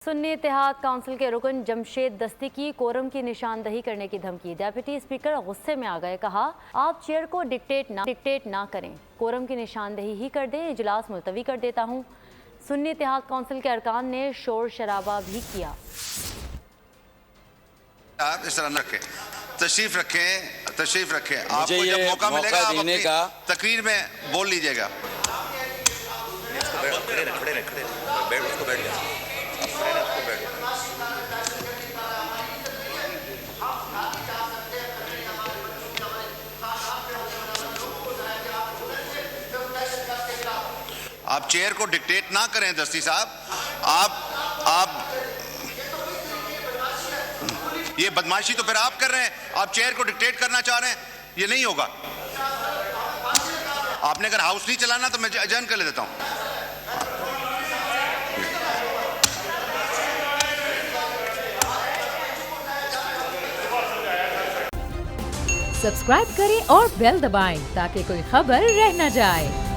सुन्नी इत्तेहाद council के रुकन जमशेद दस्ती की कोरम की निशानदही करने की धमकी। डेप्यूटी स्पीकर गुस्से में आ गए, कहा आप चेयर को डिक्टेट ना करें, कोरम की निशानदही ही कर दें, इजलास मुलतवी कर देता हूं। सुन्नी इत्तेहाद काउंसिल के अरकान ने शोर शराबा भी किया। आप इस तरह न रखें, तशरीफ रखें। आपको जब मौका मिलेगा आप अपनी तकरीर में बोल लीजिएगा। आप चेयर को डिक्टेट ना करें दस्ती साहब। आप ये बदमाशी तो फिर आप कर रहे हैं। आप चेयर को डिक्टेट करना चाह रहे हैं, ये नहीं होगा। आपने अगर हाउस नहीं चलाना तो मैं अजन कर ले देता हूं। सब्सक्राइब करें और बेल दबाएं ताकि कोई खबर रह न जाए।